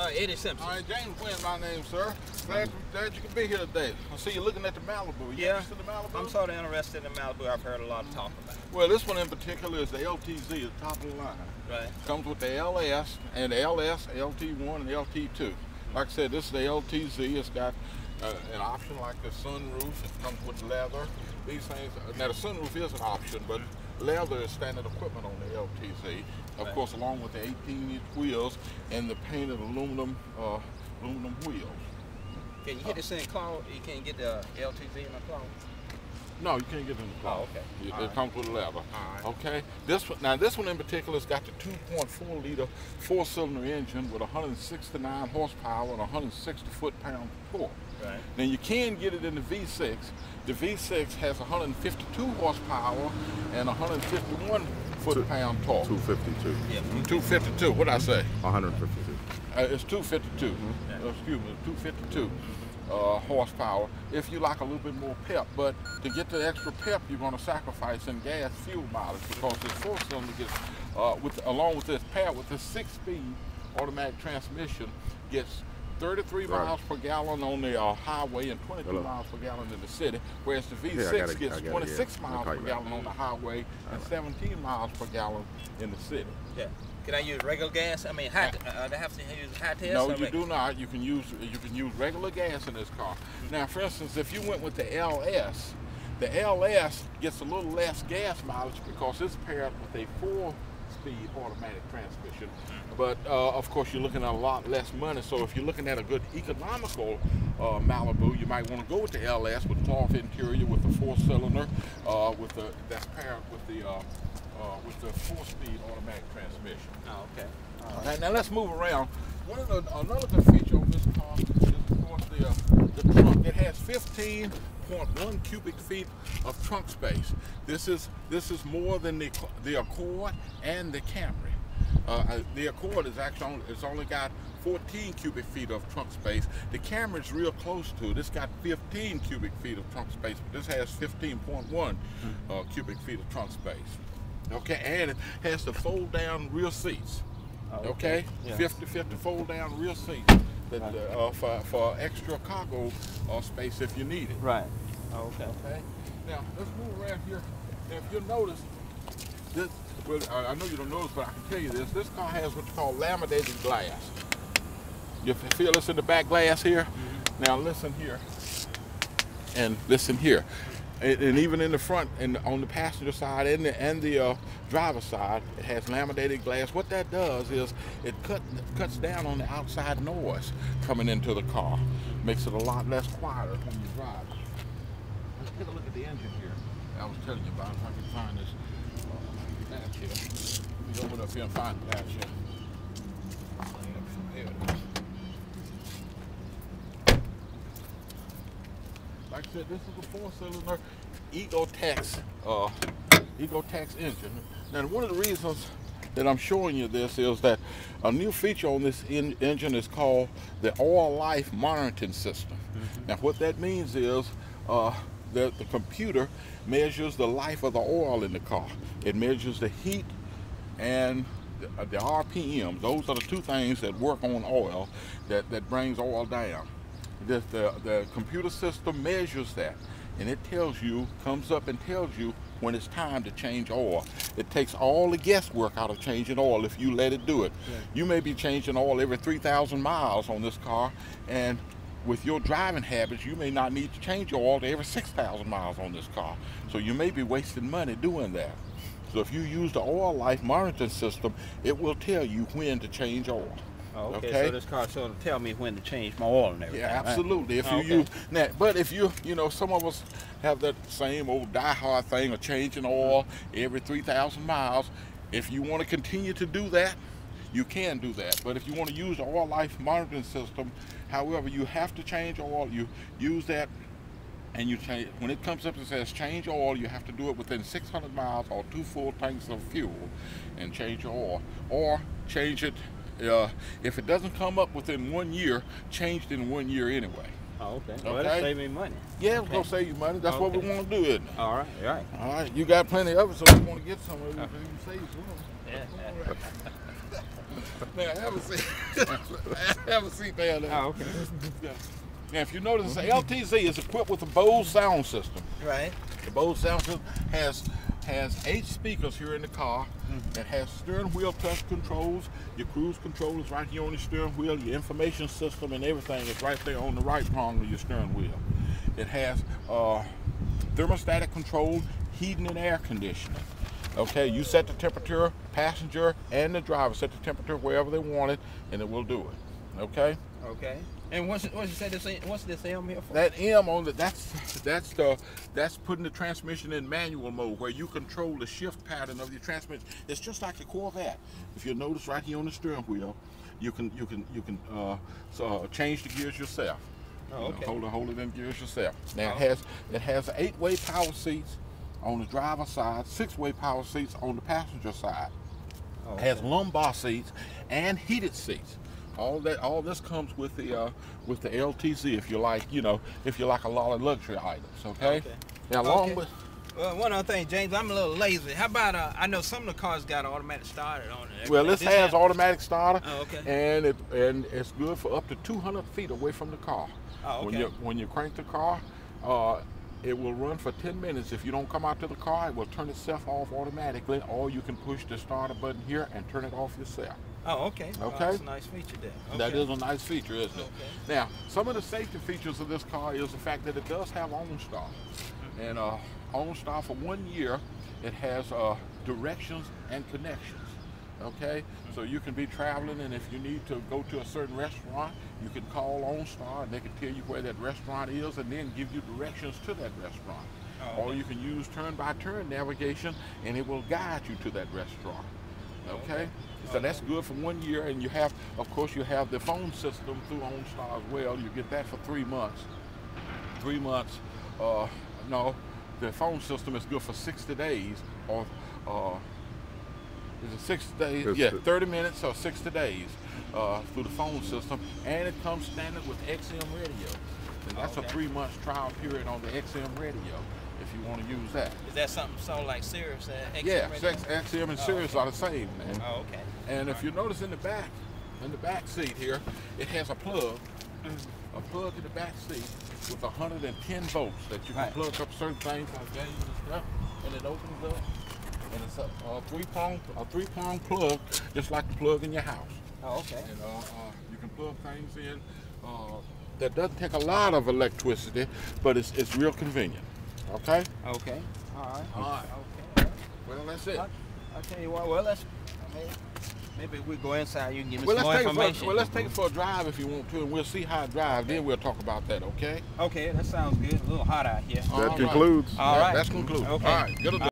Eddie Simpson. All right, James Gwynn, my name, sir. Glad you can be here today. I see you looking at the Malibu. You interested in the Malibu? I'm sort of interested in Malibu. I've heard a lot of talk about it. Well, this one in particular is the LTZ, the top of the line. Right. Comes with the LS and the LS, LT1, and LT2. Like I said, this is the LTZ. It's got an option like the sunroof. It comes with leather. These things, now the sunroof is an option, but leather is standard equipment on the LTZ. Of course, along with the 18-inch wheels and the painted aluminum wheels. Can you get this in cloth? You can't get the LTZ in a cloth? No, you can't get it in the cloth. Oh, okay. It comes with leather. Right. Okay. This one in particular has got the 2.4-liter four-cylinder engine with 169 horsepower and 160 foot-pound torque. Right. Now you can get it in the V6. The V6 has 152 horsepower and 151 foot-pound torque. 252. Yeah. 252. What did I say? 152. It's 252. Excuse me, 252 horsepower. If you like a little bit more pep, but to get the extra pep, you're going to sacrifice in gas fuel mileage because this four-cylinder gets, along with this paired with this 6-speed automatic transmission, gets 33 miles per gallon on the highway and 22 miles per gallon in the city, whereas the V6 gets 26 miles per gallon on the highway and 17 miles per gallon in the city. Yeah. Can I use regular gas? I mean, they have to use high test? No, you do not. You can use regular gas in this car. Now, for instance, if you went with the LS gets a little less gas mileage because it's paired with a 4-speed automatic transmission. But of course, you're looking at a lot less money. So if you're looking at a good economical Malibu, you might want to go with the LS with cloth interior with the 4-cylinder that's paired with the 4-speed automatic transmission. Oh, okay. All right, now let's move around. Another good feature on this car is, of course, the trunk. It has 15.1 cubic feet of trunk space. This is more than the Accord and the Camry. The Accord it's only got 14 cubic feet of trunk space. The Camry is real close to it. It's got 15 cubic feet of trunk space, but this has 15.1 cubic feet of trunk space. Okay, and it has the fold-down rear seats. Okay, yeah. 50-50 fold-down rear seats that, for extra cargo space if you need it. Right. Oh, okay. Okay. Now let's move around here. Now, if you'll notice, this. Well, I know you don't notice, but I can tell you this. This car has what's called laminated glass. You feel this in the back glass here? Now listen here, and listen here. And even in the front and on the passenger side and the driver's side, it has laminated glass. What that does is it cuts down on the outside noise coming into the car. Makes it a lot less quieter when you drive. Let's take a look at the engine here. I was telling you about if I can find this latch here. Let me open up here and find the latch here. There it is. Like I said, this is a 4-cylinder Ecotex engine. Now, one of the reasons that I'm showing you this is that a new feature on this engine is called the oil life monitoring system. Now, what that means is that the computer measures the life of the oil in the car. It measures the heat and the RPM. Those are the two things that work on oil that brings oil down. The computer system measures that, and it comes up and tells you when it's time to change oil. It takes all the guesswork out of changing oil if you let it do it. Yeah. You may be changing oil every 3,000 miles on this car, and with your driving habits, you may not need to change your oil every 6,000 miles on this car. So you may be wasting money doing that. So if you use the oil life monitoring system, it will tell you when to change oil. Oh, okay, so this car sort of tell me when to change my oil and everything. Yeah, absolutely. Right? If you use that, but if you know, some of us have that same old die-hard thing of changing oil every 3,000 miles. If you want to continue to do that, you can do that. But if you want to use the oil life monitoring system, however, you have to change oil. You use that, and you change when it comes up and says change oil. You have to do it within 600 miles or 2 full tanks of fuel, and change your oil, or change it. If it doesn't come up within 1 year, change it in 1 year anyway. Oh, okay. Well, that'll save me money. Yeah, it's going to save you money. That's what we want to do, isn't it? All right, all right. All right, you got plenty of it, so we want to get some of it. We can save some. Yeah. Now, have a seat. Have a seat down there. Oh, okay. Yeah. Now, if you notice, the LTZ is equipped with a Bose sound system. Right. The Bose sound system has 8 speakers here in the car. It has steering wheel touch controls. Your cruise control is right here on the steering wheel. Your information system and everything is right there on the right prong of your steering wheel. It has thermostatic control, heating and air conditioning. Okay, you set the temperature, passenger and the driver set the temperature wherever they want it, and it will do it. Okay. Okay. And what's this M here for? That M on the that's putting the transmission in manual mode, where you control the shift pattern of your transmission. It's just like a Corvette. If you notice right here on the steering wheel, you can change the gears yourself. Oh, okay. Hold it in gears yourself. Now it has 8-way power seats on the driver's side, 6-way power seats on the passenger side. Oh, okay. It has lumbar seats and heated seats. All this comes with the LTZ, if you like, if you like a lot of luxury items. Okay. Now, along with. Well, one other thing, James, I'm a little lazy. How about I know some of the cars got automatic starter on it. Well, this has automatic starter, oh, okay. and it's good for up to 200 feet away from the car. Oh, okay. When you crank the car, it will run for 10 minutes. If you don't come out to the car, it will turn itself off automatically, or you can push the starter button here and turn it off yourself. Oh, okay. Okay. That's a nice feature there. Okay. That is a nice feature, isn't it? Okay. Now, some of the safety features of this car is the fact that it does have OnStar. And OnStar for 1 year, it has directions and connections. Okay, so you can be traveling, and if you need to go to a certain restaurant, you can call OnStar and they can tell you where that restaurant is and then give you directions to that restaurant. Oh, okay. Or you can use turn-by-turn navigation and it will guide you to that restaurant. Okay, so that's good for 1 year, and you have, of course, you have the phone system through OnStar as well. You get that for 3 months. 3 months. No, the phone system is good for 60 days, or is it 60 days? Yeah, 30 minutes or 60 days through the phone system, and it comes standard with XM radio. And that's a 3-month trial period on the XM radio if you want to use that. Is that something so like Sirius? Yeah, XM and Sirius are the same, man. Oh, okay. And if you notice in the back seat here, it has a plug in the back seat with 110 volts that you can plug up certain things like values and stuff, and it opens up. And it's a three-prong plug, just like the plug in your house. Oh, okay. And you can plug things in. That doesn't take a lot of electricity, but it's real convenient. Okay. Okay. All right. All right. Okay. Well, that's it. I'll tell you what. Well, maybe we go inside. You can give me some more information. Let's take it for a drive if you want to, and we'll see how it drives. Then we'll talk about that. Okay. Okay. That sounds good. A little hot out here. That concludes. All right. That's concluded. Okay. All right. Good.